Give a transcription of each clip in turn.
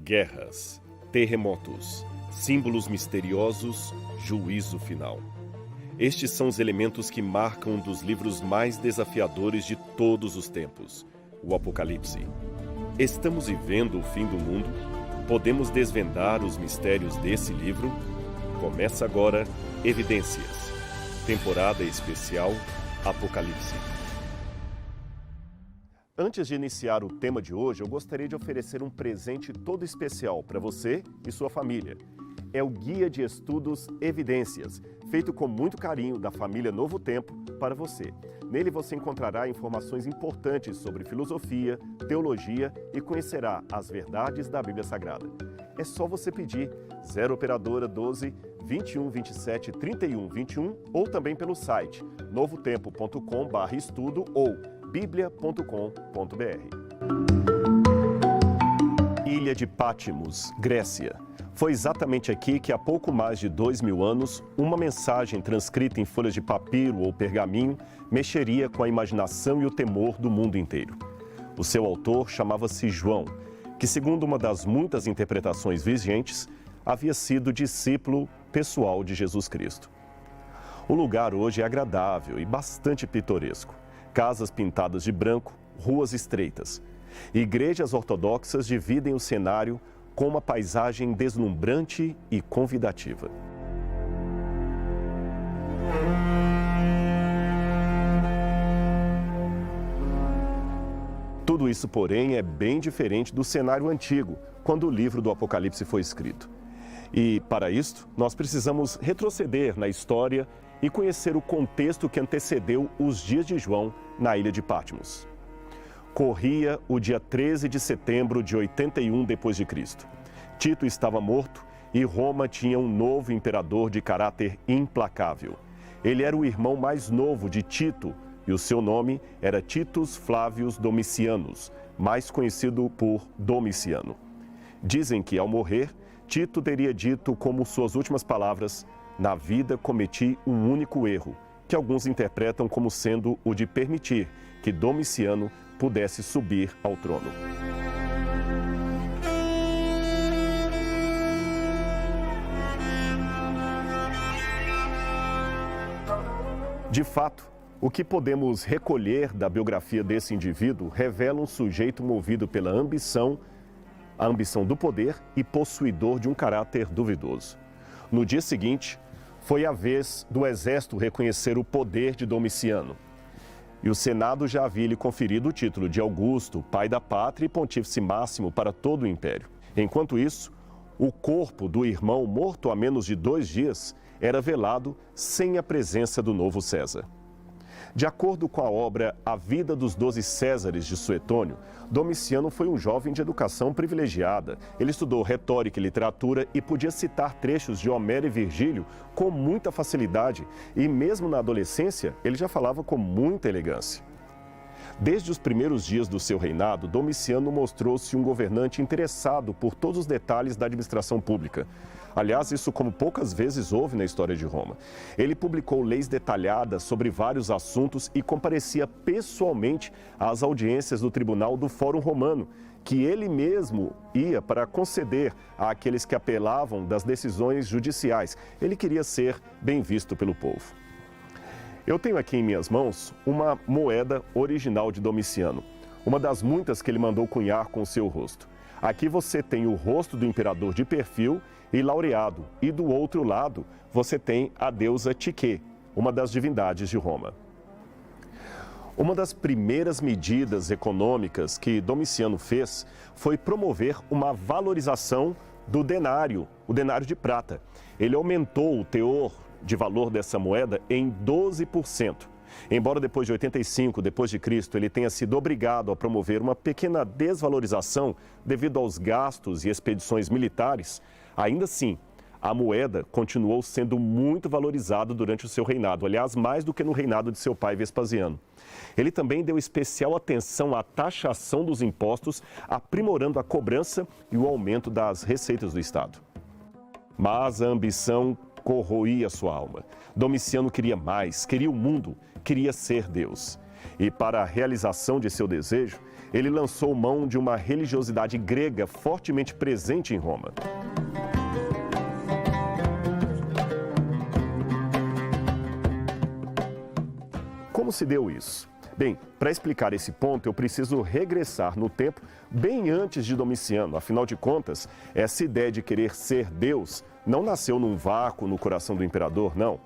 Guerras, terremotos, símbolos misteriosos, juízo final. Estes são os elementos que marcam um dos livros mais desafiadores de todos os tempos, o Apocalipse. Estamos vivendo o fim do mundo? Podemos desvendar os mistérios desse livro? Começa agora Evidências, temporada especial Apocalipse. Antes de iniciar o tema de hoje, eu gostaria de oferecer um presente todo especial para você e sua família. É o Guia de Estudos Evidências, feito com muito carinho da família Novo Tempo para você. Nele você encontrará informações importantes sobre filosofia, teologia e conhecerá as verdades da Bíblia Sagrada. É só você pedir 0 operadora 12 21 27 31 21 ou também pelo site novotempo.com/estudo ou biblia.com.br. Ilha de Patmos, Grécia. Foi exatamente aqui que há pouco mais de 2000 anos, uma mensagem transcrita em folhas de papiro ou pergaminho mexeria com a imaginação e o temor do mundo inteiro. O seu autor chamava-se João, que segundo uma das muitas interpretações vigentes, havia sido discípulo pessoal de Jesus Cristo. O lugar hoje é agradável e bastante pitoresco. Casas pintadas de branco, ruas estreitas. Igrejas ortodoxas dividem o cenário com uma paisagem deslumbrante e convidativa. Tudo isso, porém, é bem diferente do cenário antigo, quando o livro do Apocalipse foi escrito. E, para isto, nós precisamos retroceder na história e conhecer o contexto que antecedeu os dias de João na ilha de Patmos. Corria o dia 13 de setembro de 81 d.C. Tito estava morto e Roma tinha um novo imperador de caráter implacável. Ele era o irmão mais novo de Tito e o seu nome era Titus Flavius Domicianus, mais conhecido por Domiciano. Dizem que, ao morrer, Tito teria dito como suas últimas palavras: "Na vida cometi um único erro", que alguns interpretam como sendo o de permitir que Domiciano pudesse subir ao trono. De fato, o que podemos recolher da biografia desse indivíduo revela um sujeito movido pela ambição, a ambição do poder e possuidor de um caráter duvidoso. No dia seguinte, foi a vez do exército reconhecer o poder de Domiciano. E o Senado já havia lhe conferido o título de Augusto, pai da pátria e pontífice máximo para todo o império. Enquanto isso, o corpo do irmão morto há menos de 2 dias era velado sem a presença do novo César. De acordo com a obra A Vida dos 12 Césares de Suetônio, Domiciano foi um jovem de educação privilegiada. Ele estudou retórica e literatura e podia citar trechos de Homero e Virgílio com muita facilidade e mesmo na adolescência ele já falava com muita elegância. Desde os primeiros dias do seu reinado, Domiciano mostrou-se um governante interessado por todos os detalhes da administração pública. Aliás, isso como poucas vezes houve na história de Roma. Ele publicou leis detalhadas sobre vários assuntos e comparecia pessoalmente às audiências do tribunal do Fórum Romano, que ele mesmo ia para conceder àqueles que apelavam das decisões judiciais. Ele queria ser bem visto pelo povo. Eu tenho aqui em minhas mãos uma moeda original de Domiciano, uma das muitas que ele mandou cunhar com o seu rosto. Aqui você tem o rosto do imperador de perfil e laureado, e do outro lado você tem a deusa Psique, uma das divindades de Roma. Uma das primeiras medidas econômicas que Domiciano fez foi promover uma valorização do denário, o denário de prata. Ele aumentou o teor de valor dessa moeda em 12%. Embora depois de 85 d.C. ele tenha sido obrigado a promover uma pequena desvalorização devido aos gastos e expedições militares, ainda assim, a moeda continuou sendo muito valorizada durante o seu reinado, aliás, mais do que no reinado de seu pai Vespasiano. Ele também deu especial atenção à taxação dos impostos, aprimorando a cobrança e o aumento das receitas do Estado. Mas a ambição corroía sua alma. Domiciano queria mais, queria o mundo, queria ser Deus. E para a realização de seu desejo, ele lançou mão de uma religiosidade grega fortemente presente em Roma. Como se deu isso? Bem, para explicar esse ponto, eu preciso regressar no tempo bem antes de Domiciano. Afinal de contas, essa ideia de querer ser Deus não nasceu num vácuo no coração do imperador, não.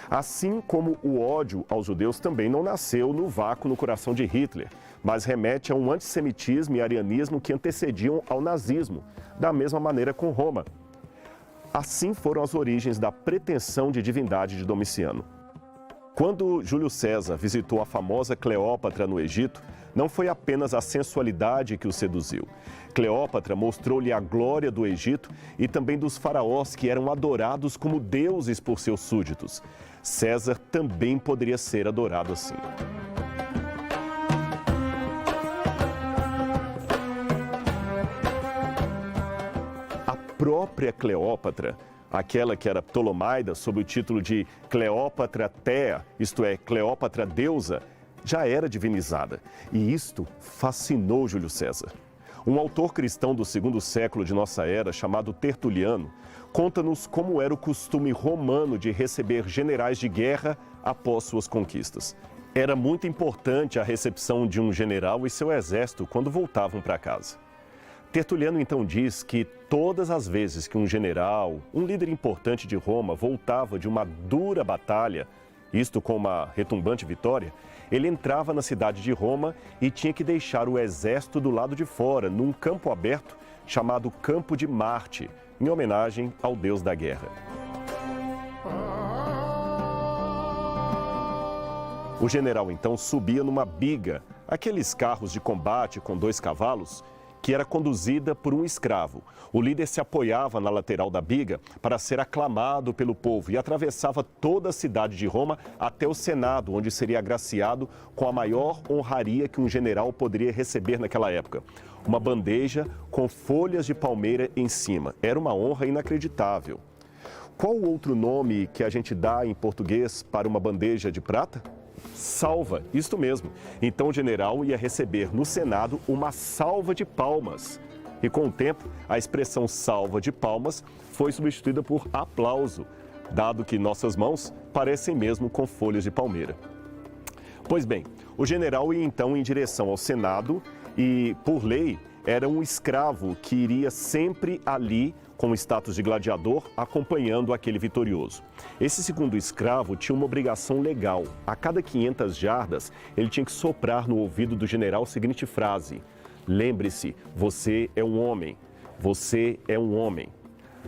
Assim como o ódio aos judeus também não nasceu no vácuo no coração de Hitler, mas remete a um antissemitismo e arianismo que antecediam ao nazismo, da mesma maneira com Roma. Assim foram as origens da pretensão de divindade de Domiciano. Quando Júlio César visitou a famosa Cleópatra no Egito, não foi apenas a sensualidade que o seduziu. Cleópatra mostrou-lhe a glória do Egito e também dos faraós que eram adorados como deuses por seus súditos. César também poderia ser adorado assim. A própria Cleópatra, aquela que era Ptolomaida, sob o título de Cleópatra Thea, isto é, Cleópatra deusa, já era divinizada. E isto fascinou Júlio César. Um autor cristão do segundo século de nossa era, chamado Tertuliano, conta-nos como era o costume romano de receber generais de guerra após suas conquistas. Era muito importante a recepção de um general e seu exército quando voltavam para casa. Tertuliano então diz que todas as vezes que um general, um líder importante de Roma, voltava de uma dura batalha, isto com uma retumbante vitória, ele entrava na cidade de Roma e tinha que deixar o exército do lado de fora, num campo aberto chamado Campo de Marte, em homenagem ao deus da guerra. O general então subia numa biga, aqueles carros de combate com 2 cavalos, que era conduzida por um escravo. O líder se apoiava na lateral da biga para ser aclamado pelo povo e atravessava toda a cidade de Roma até o Senado, onde seria agraciado com a maior honraria que um general poderia receber naquela época. Uma bandeja com folhas de palmeira em cima. Era uma honra inacreditável. Qual o outro nome que a gente dá em português para uma bandeja de prata? Salva, isto mesmo. Então o general ia receber no Senado uma salva de palmas. E com o tempo, a expressão salva de palmas foi substituída por aplauso, dado que nossas mãos parecem mesmo com folhas de palmeira. Pois bem, o general ia então em direção ao Senado e, por lei, era um escravo que iria sempre ali com o status de gladiador, acompanhando aquele vitorioso. Esse segundo escravo tinha uma obrigação legal. A cada 500 jardas, ele tinha que soprar no ouvido do general a seguinte frase: lembre-se, você é um homem, você é um homem.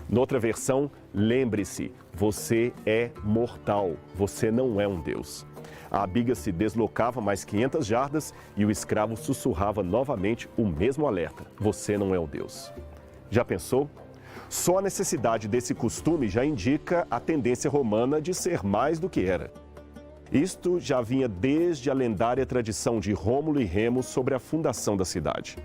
Noutra versão, lembre-se, você é mortal, você não é um deus. A biga se deslocava mais 500 jardas e o escravo sussurrava novamente o mesmo alerta: você não é um deus. Já pensou? Só a necessidade desse costume já indica a tendência romana de ser mais do que era. Isto já vinha desde a lendária tradição de Rômulo e Remo sobre a fundação da cidade.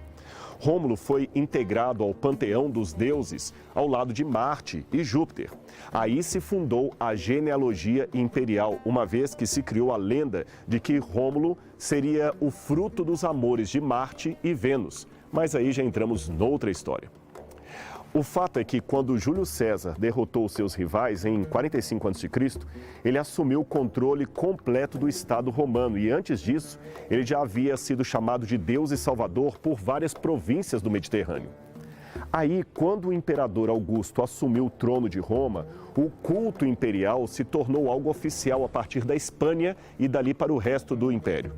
Rômulo foi integrado ao panteão dos deuses ao lado de Marte e Júpiter. Aí se fundou a genealogia imperial, uma vez que se criou a lenda de que Rômulo seria o fruto dos amores de Marte e Vênus. Mas aí já entramos noutra história. O fato é que quando Júlio César derrotou seus rivais em 45 a.C., ele assumiu o controle completo do Estado romano e antes disso, ele já havia sido chamado de Deus e Salvador por várias províncias do Mediterrâneo. Aí, quando o imperador Augusto assumiu o trono de Roma, o culto imperial se tornou algo oficial a partir da Espanha e dali para o resto do império.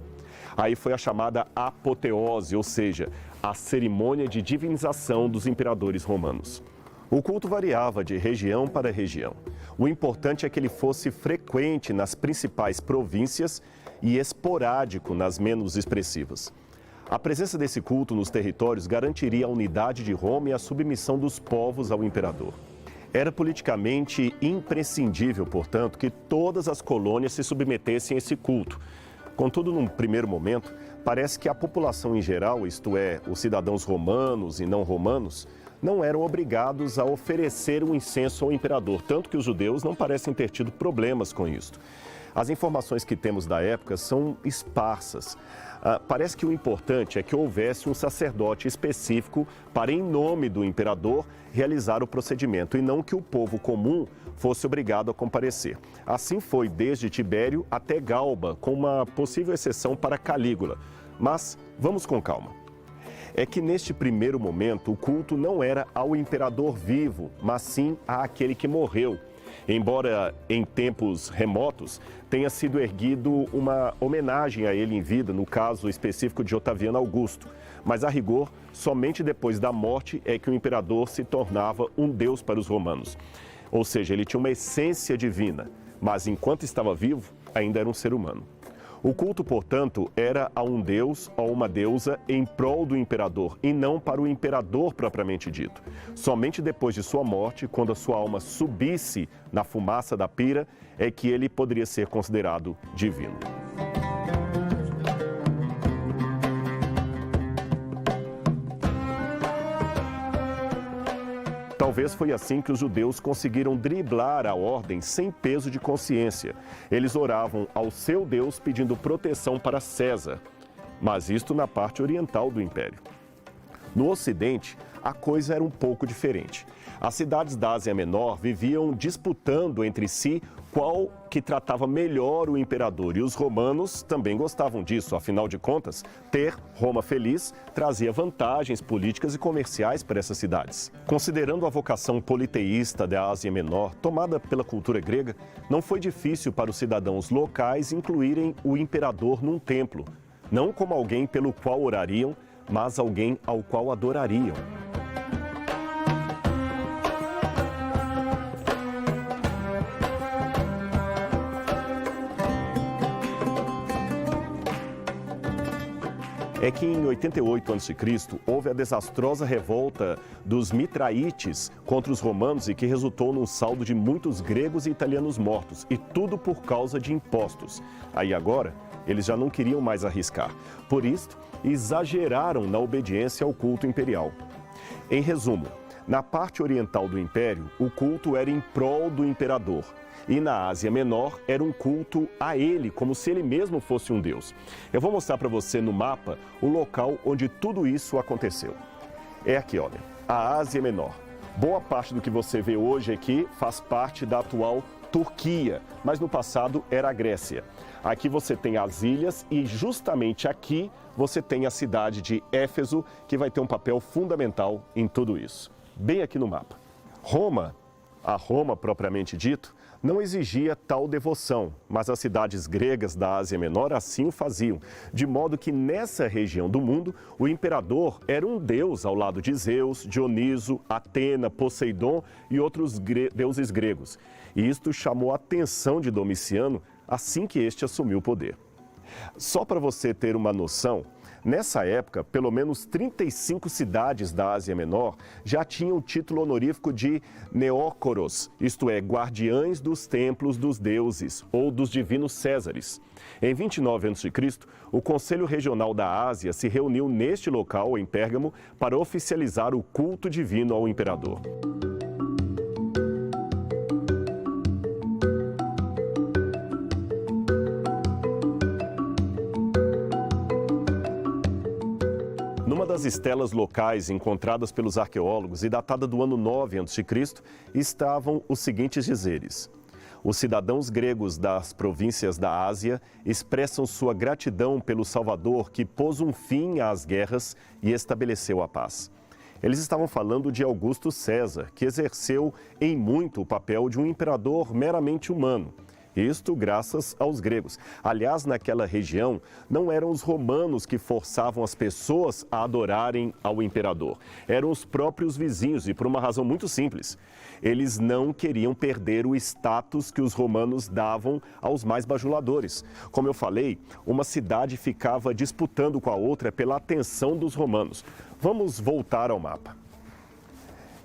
Aí foi a chamada apoteose, ou seja, a cerimônia de divinização dos imperadores romanos. O culto variava de região para região. O importante é que ele fosse frequente nas principais províncias e esporádico nas menos expressivas. A presença desse culto nos territórios garantiria a unidade de Roma e a submissão dos povos ao imperador. Era politicamente imprescindível, portanto, que todas as colônias se submetessem a esse culto. Contudo, num primeiro momento, parece que a população em geral, isto é, os cidadãos romanos e não romanos, não eram obrigados a oferecer um incenso ao imperador, tanto que os judeus não parecem ter tido problemas com isso. As informações que temos da época são esparsas. Parece que o importante é que houvesse um sacerdote específico para, em nome do imperador, realizar o procedimento e não que o povo comum fosse obrigado a comparecer. Assim foi desde Tibério até Galba, com uma possível exceção para Calígula. Mas vamos com calma. É que neste primeiro momento o culto não era ao imperador vivo, mas sim àquele que morreu. Embora em tempos remotos tenha sido erguido uma homenagem a ele em vida, no caso específico de Otaviano Augusto. Mas a rigor, somente depois da morte é que o imperador se tornava um deus para os romanos. Ou seja, ele tinha uma essência divina, mas enquanto estava vivo, ainda era um ser humano. O culto, portanto, era a um deus ou uma deusa em prol do imperador e não para o imperador propriamente dito. Somente depois de sua morte, quando a sua alma subisse na fumaça da pira, é que ele poderia ser considerado divino. Talvez foi assim que os judeus conseguiram driblar a ordem sem peso de consciência. Eles oravam ao seu Deus pedindo proteção para César, mas isto na parte oriental do império. No Ocidente, a coisa era um pouco diferente. As cidades da Ásia Menor viviam disputando entre si qual que tratava melhor o imperador, e os romanos também gostavam disso. Afinal de contas, ter Roma feliz trazia vantagens políticas e comerciais para essas cidades. Considerando a vocação politeísta da Ásia Menor, tomada pela cultura grega, não foi difícil para os cidadãos locais incluírem o imperador num templo, não como alguém pelo qual orariam, mas alguém ao qual adorariam. É que em 88 a.C. houve a desastrosa revolta dos Mitraites contra os romanos e que resultou num saldo de muitos gregos e italianos mortos, e tudo por causa de impostos. Aí agora, eles já não queriam mais arriscar. Por isso, exageraram na obediência ao culto imperial. Em resumo, na parte oriental do império, o culto era em prol do imperador. E na Ásia Menor era um culto a ele, como se ele mesmo fosse um deus. Eu vou mostrar para você no mapa o local onde tudo isso aconteceu. É aqui, olha, a Ásia Menor. Boa parte do que você vê hoje aqui faz parte da atual Turquia, mas no passado era a Grécia. Aqui você tem as ilhas e justamente aqui você tem a cidade de Éfeso, que vai ter um papel fundamental em tudo isso. Bem aqui no mapa. Roma, a Roma propriamente dito, não exigia tal devoção, mas as cidades gregas da Ásia Menor assim o faziam, de modo que nessa região do mundo o imperador era um deus ao lado de Zeus, Dioniso, Atena, Poseidon e outros deuses gregos. E isto chamou a atenção de Domiciano assim que este assumiu o poder. Só para você ter uma noção, nessa época, pelo menos 35 cidades da Ásia Menor já tinham o título honorífico de Neócoros, isto é, guardiães dos templos dos deuses ou dos divinos Césares. Em 29 a.C., o Conselho Regional da Ásia se reuniu neste local, em Pérgamo, para oficializar o culto divino ao imperador. Numa das estelas locais encontradas pelos arqueólogos e datada do ano 9 a.C., estavam os seguintes dizeres: os cidadãos gregos das províncias da Ásia expressam sua gratidão pelo Salvador que pôs um fim às guerras e estabeleceu a paz. Eles estavam falando de Augusto César, que exerceu em muito o papel de um imperador meramente humano. Isto graças aos gregos. Aliás, naquela região, não eram os romanos que forçavam as pessoas a adorarem ao imperador. Eram os próprios vizinhos, e por uma razão muito simples. Eles não queriam perder o status que os romanos davam aos mais bajuladores. Como eu falei, uma cidade ficava disputando com a outra pela atenção dos romanos. Vamos voltar ao mapa.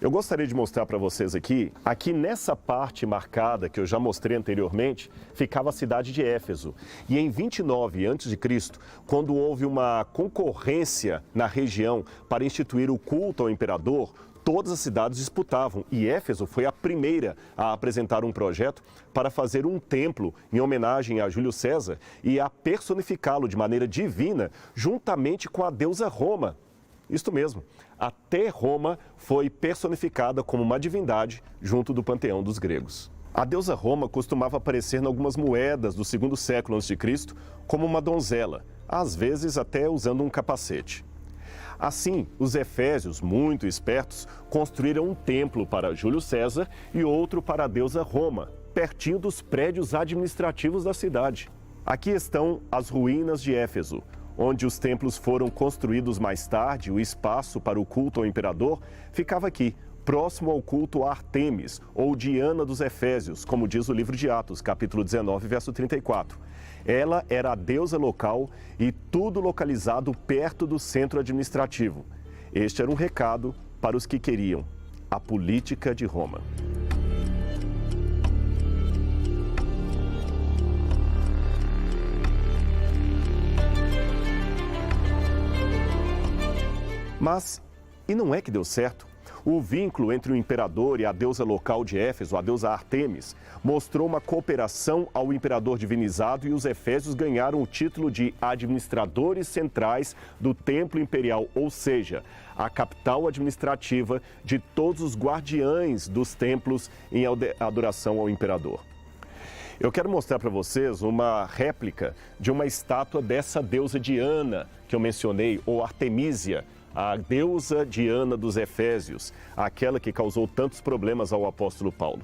Eu gostaria de mostrar para vocês aqui nessa parte marcada que eu já mostrei anteriormente, ficava a cidade de Éfeso. E em 29 a.C., quando houve uma concorrência na região para instituir o culto ao imperador, todas as cidades disputavam e Éfeso foi a primeira a apresentar um projeto para fazer um templo em homenagem a Júlio César e a personificá-lo de maneira divina juntamente com a deusa Roma. Isto mesmo, até Roma foi personificada como uma divindade junto do panteão dos gregos. A deusa Roma costumava aparecer em algumas moedas do segundo século a.C. como uma donzela, às vezes até usando um capacete. Assim, os efésios, muito espertos, construíram um templo para Júlio César e outro para a deusa Roma, pertinho dos prédios administrativos da cidade. Aqui estão as ruínas de Éfeso, onde os templos foram construídos mais tarde. O espaço para o culto ao imperador ficava aqui, próximo ao culto a Artemis, ou Diana dos Efésios, como diz o livro de Atos, capítulo 19, verso 34. Ela era a deusa local e tudo localizado perto do centro administrativo. Este era um recado para os que queriam a política de Roma. Mas, e não é que deu certo? O vínculo entre o imperador e a deusa local de Éfeso, a deusa Artemis, mostrou uma cooperação ao imperador divinizado e os efésios ganharam o título de administradores centrais do templo imperial, ou seja, a capital administrativa de todos os guardiães dos templos em adoração ao imperador. Eu quero mostrar para vocês uma réplica de uma estátua dessa deusa Diana que eu mencionei, ou Artemísia, a deusa Diana dos Efésios, aquela que causou tantos problemas ao apóstolo Paulo.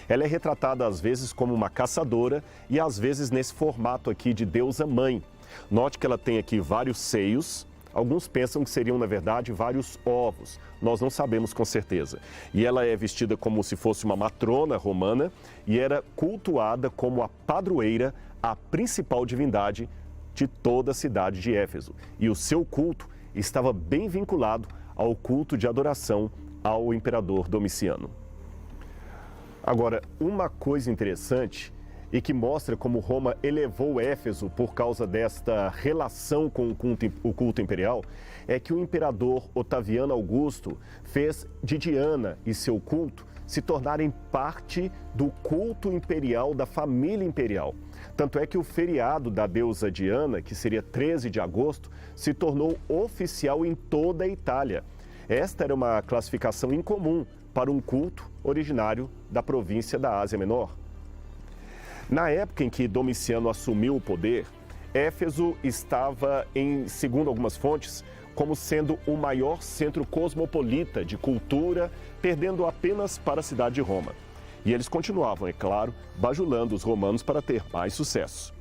Ela é retratada às vezes como uma caçadora e às vezes nesse formato aqui de deusa mãe. Note que ela tem aqui vários seios, alguns pensam que seriam na verdade vários ovos, nós não sabemos com certeza. E ela é vestida como se fosse uma matrona romana e era cultuada como a padroeira, a principal divindade de toda a cidade de Éfeso. E o seu culto estava bem vinculado ao culto de adoração ao imperador Domiciano. Agora, uma coisa interessante e que mostra como Roma elevou Éfeso por causa desta relação com o culto imperial é que o imperador Otaviano Augusto fez de Diana e seu culto se tornarem parte do culto imperial da família imperial. Tanto é que o feriado da deusa Diana, que seria 13 de agosto, se tornou oficial em toda a Itália. Esta era uma classificação incomum para um culto originário da província da Ásia Menor. Na época em que Domiciano assumiu o poder, Éfeso estava, segundo algumas fontes, como sendo o maior centro cosmopolita de cultura, perdendo apenas para a cidade de Roma. E eles continuavam, é claro, bajulando os romanos para ter mais sucesso.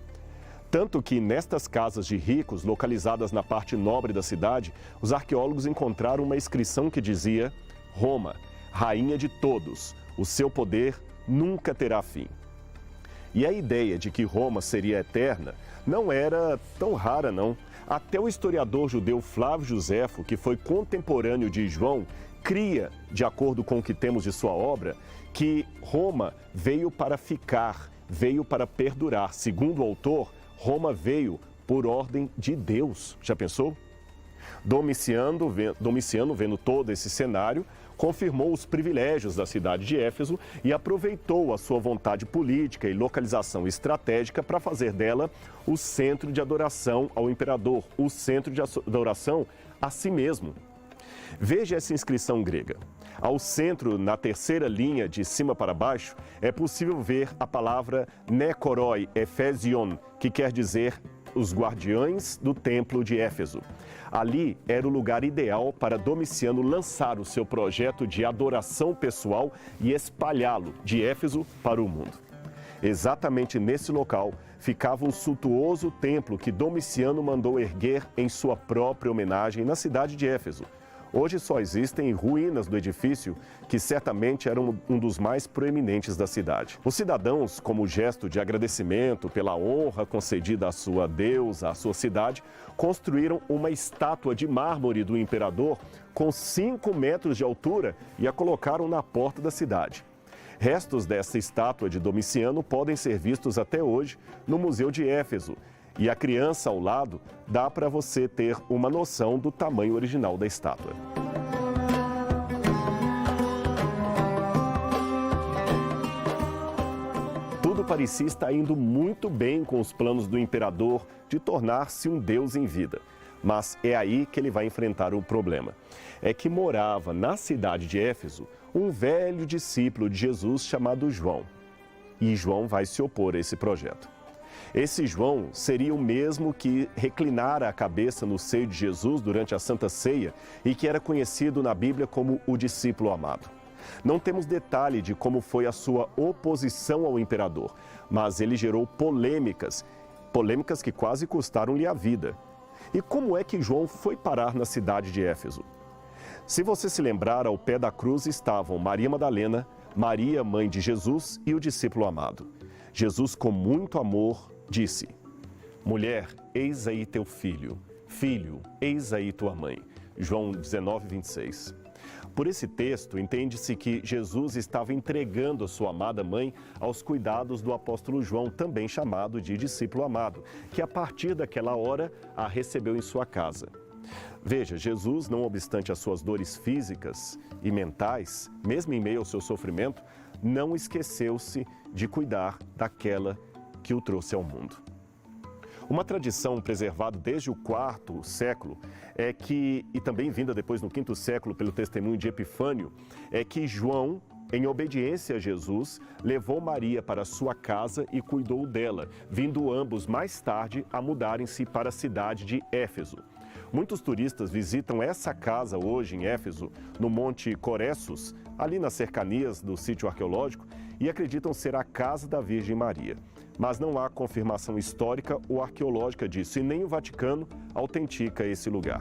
Tanto que nestas casas de ricos, localizadas na parte nobre da cidade, os arqueólogos encontraram uma inscrição que dizia: Roma, rainha de todos, o seu poder nunca terá fim. E a ideia de que Roma seria eterna não era tão rara, não. Até o historiador judeu Flávio Josefo, que foi contemporâneo de João, cria, de acordo com o que temos de sua obra, que Roma veio para ficar, veio para perdurar. Segundo o autor, Roma veio por ordem de Deus. Já pensou? Domiciano, vendo todo esse cenário, confirmou os privilégios da cidade de Éfeso e aproveitou a sua vontade política e localização estratégica para fazer dela o centro de adoração ao imperador, o centro de adoração a si mesmo. Veja essa inscrição grega. Ao centro, na terceira linha de cima para baixo, é possível ver a palavra Nekoroi Efesion, que quer dizer os guardiães do templo de Éfeso. Ali era o lugar ideal para Domiciano lançar o seu projeto de adoração pessoal e espalhá-lo de Éfeso para o mundo. Exatamente nesse local ficava um suntuoso templo que Domiciano mandou erguer em sua própria homenagem na cidade de Éfeso. Hoje só existem ruínas do edifício, que certamente era um dos mais proeminentes da cidade. Os cidadãos, como gesto de agradecimento pela honra concedida à sua deusa, à sua cidade, construíram uma estátua de mármore do imperador com 5 metros de altura e a colocaram na porta da cidade. Restos dessa estátua de Domiciano podem ser vistos até hoje no Museu de Éfeso. E a criança ao lado dá para você ter uma noção do tamanho original da estátua. parecia estar indo muito bem com os planos do imperador de tornar-se um deus em vida. Mas é aí que ele vai enfrentar o problema. É que morava na cidade de Éfeso um velho discípulo de Jesus chamado João. E João vai se opor a esse projeto. Esse João seria o mesmo que reclinara a cabeça no seio de Jesus durante a Santa Ceia e que era conhecido na Bíblia como o discípulo amado. Não temos detalhe de como foi a sua oposição ao imperador, mas ele gerou polêmicas que quase custaram-lhe a vida. E como é que João foi parar na cidade de Éfeso? Se você se lembrar, ao pé da cruz estavam Maria Madalena, Maria, mãe de Jesus, e o discípulo amado. Jesus, com muito amor, disse: Mulher, eis aí teu filho. Filho, eis aí tua mãe. João 19, 26. Por esse texto, entende-se que Jesus estava entregando a sua amada mãe aos cuidados do apóstolo João, também chamado de discípulo amado, que a partir daquela hora a recebeu em sua casa. Veja, Jesus, não obstante as suas dores físicas e mentais, mesmo em meio ao seu sofrimento, não esqueceu-se de cuidar daquela que o trouxe ao mundo. Uma tradição preservada desde o IV século é que, e também vinda depois no V século pelo testemunho de Epifânio, é que João, em obediência a Jesus, levou Maria para sua casa e cuidou dela, vindo ambos mais tarde a mudarem-se para a cidade de Éfeso. Muitos turistas visitam essa casa hoje em Éfeso, no Monte Coressus, ali nas cercanias do sítio arqueológico, e acreditam ser a casa da Virgem Maria. Mas não há confirmação histórica ou arqueológica disso, e nem o Vaticano autentica esse lugar.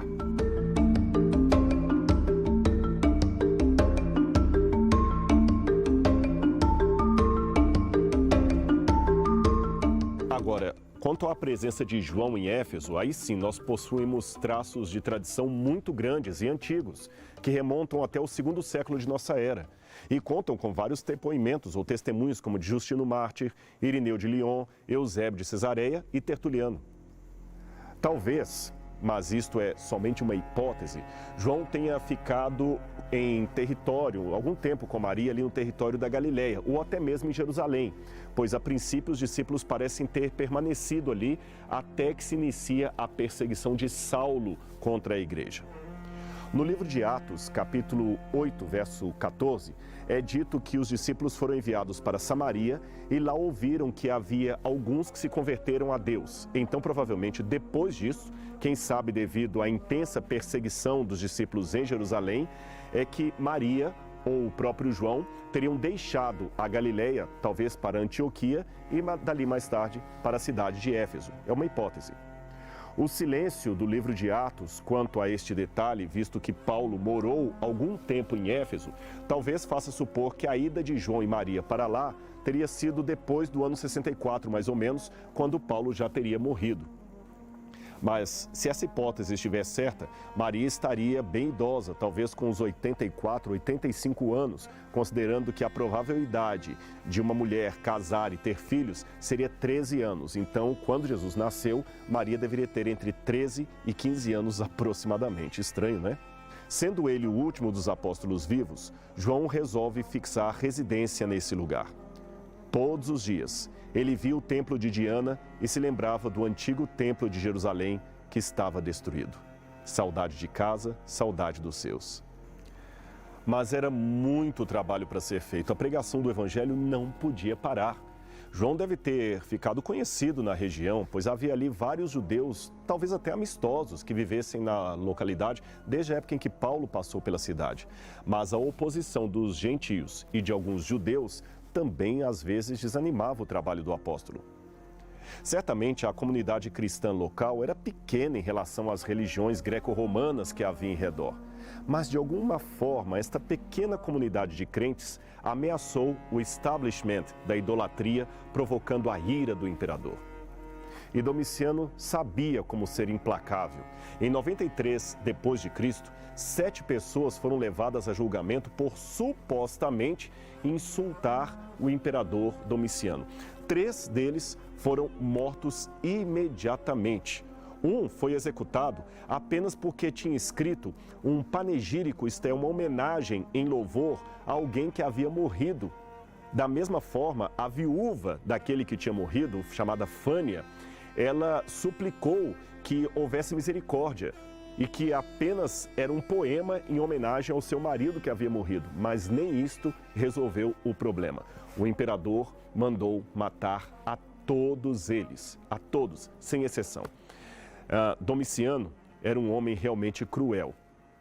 Agora, quanto à presença de João em Éfeso, aí sim nós possuímos traços de tradição muito grandes e antigos, que remontam até o segundo século de nossa era, e contam com vários depoimentos ou testemunhos como de Justino Mártir, Irineu de Lyon, Eusébio de Cesareia e Tertuliano. Talvez, mas isto é somente uma hipótese, João tenha ficado em território, algum tempo com Maria ali no território da Galileia, ou até mesmo em Jerusalém, pois a princípio os discípulos parecem ter permanecido ali até que se inicia a perseguição de Saulo contra a igreja. No livro de Atos, capítulo 8, verso 14, é dito que os discípulos foram enviados para Samaria e lá ouviram que havia alguns que se converteram a Deus. Então, provavelmente, depois disso, quem sabe devido à intensa perseguição dos discípulos em Jerusalém, é que Maria ou o próprio João teriam deixado a Galileia, talvez para Antioquia, e dali mais tarde para a cidade de Éfeso. É uma hipótese. O silêncio do livro de Atos quanto a este detalhe, visto que Paulo morou algum tempo em Éfeso, talvez faça supor que a ida de João e Maria para lá teria sido depois do ano 64, mais ou menos, quando Paulo já teria morrido. Mas, se essa hipótese estiver certa, Maria estaria bem idosa, talvez com uns 84, 85 anos, considerando que a provável idade de uma mulher casar e ter filhos seria 13 anos. Então, quando Jesus nasceu, Maria deveria ter entre 13 e 15 anos aproximadamente. Estranho, né? Sendo ele o último dos apóstolos vivos, João resolve fixar residência nesse lugar. Todos os dias, ele via o templo de Diana e se lembrava do antigo templo de Jerusalém que estava destruído. Saudade de casa, saudade dos seus. Mas era muito trabalho para ser feito. A pregação do evangelho não podia parar. João deve ter ficado conhecido na região, pois havia ali vários judeus, talvez até amistosos, que vivessem na localidade desde a época em que Paulo passou pela cidade. Mas a oposição dos gentios e de alguns judeus também às vezes desanimava o trabalho do apóstolo. Certamente a comunidade cristã local era pequena em relação às religiões greco-romanas que havia em redor, mas de alguma forma esta pequena comunidade de crentes ameaçou o establishment da idolatria, provocando a ira do imperador. E Domiciano sabia como ser implacável. Em 93 d.C., 7 pessoas foram levadas a julgamento por supostamente insultar o imperador Domiciano. 3 deles foram mortos imediatamente. Um foi executado apenas porque tinha escrito um panegírico, isto é, uma homenagem em louvor a alguém que havia morrido Da mesma forma, a viúva daquele que tinha morrido, chamada Fânia, ela suplicou que houvesse misericórdia e que apenas era um poema em homenagem ao seu marido que havia morrido. Mas nem isto resolveu o problema. O imperador mandou matar a todos eles, a todos, sem exceção. Domiciano era um homem realmente cruel,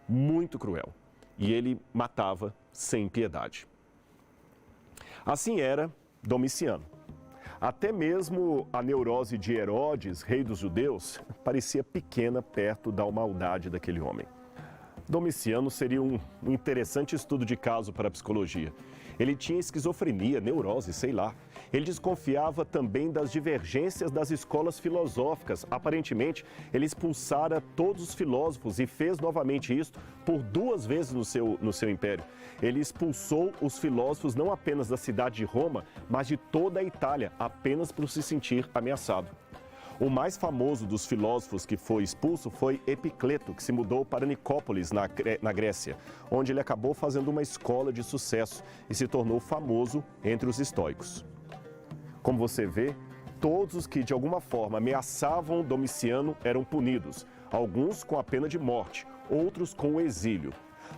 muito cruel, e ele matava sem piedade. Assim era Domiciano. Até mesmo a neurose de Herodes, rei dos judeus, parecia pequena perto da maldade daquele homem. Domiciano seria um interessante estudo de caso para a psicologia. Ele tinha esquizofrenia, neurose, sei lá. Ele desconfiava também das divergências das escolas filosóficas. Aparentemente, ele expulsara todos os filósofos e fez novamente isto por 2 vezes no seu império. Ele expulsou os filósofos não apenas da cidade de Roma, mas de toda a Itália, apenas por se sentir ameaçado. O mais famoso dos filósofos que foi expulso foi Epicleto, que se mudou para Nicópolis, na Grécia, onde ele acabou fazendo uma escola de sucesso e se tornou famoso entre os estoicos. Como você vê, todos os que de alguma forma ameaçavam Domiciano eram punidos, alguns com a pena de morte, outros com o exílio.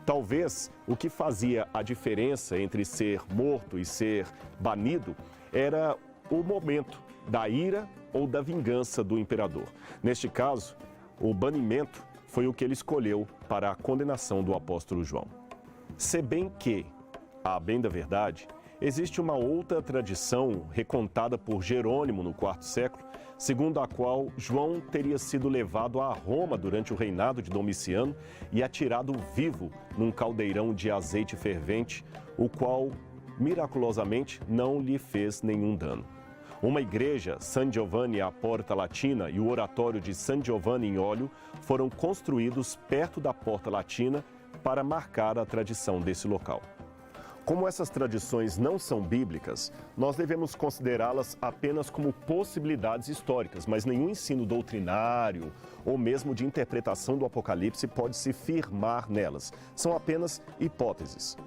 Talvez o que fazia a diferença entre ser morto e ser banido era o momento da ira ou da vingança do imperador. Neste caso, o banimento foi o que ele escolheu para a condenação do apóstolo João. Se bem que, a bem da verdade, existe uma outra tradição recontada por Jerônimo no IV século, segundo a qual João teria sido levado a Roma durante o reinado de Domiciano e atirado vivo num caldeirão de azeite fervente, o qual, miraculosamente, não lhe fez nenhum dano. Uma igreja, San Giovanni à Porta Latina, e o oratório de San Giovanni in Olio foram construídos perto da Porta Latina para marcar a tradição desse local. Como essas tradições não são bíblicas, nós devemos considerá-las apenas como possibilidades históricas, mas nenhum ensino doutrinário ou mesmo de interpretação do Apocalipse pode se firmar nelas. São apenas hipóteses.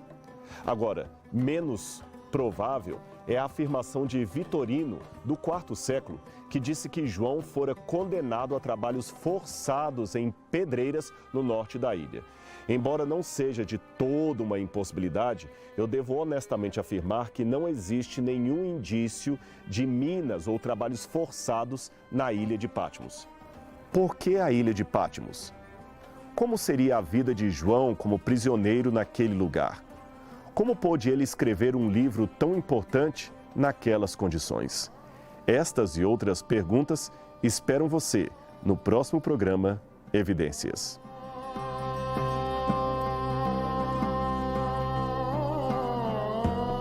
Agora, menos provável é a afirmação de Vitorino, do IV século, que disse que João fora condenado a trabalhos forçados em pedreiras no norte da ilha. Embora não seja de toda uma impossibilidade, eu devo honestamente afirmar que não existe nenhum indício de minas ou trabalhos forçados na ilha de Patmos. Por que a ilha de Patmos? Como seria a vida de João como prisioneiro naquele lugar? Como pôde ele escrever um livro tão importante naquelas condições? Estas e outras perguntas esperam você no próximo programa Evidências.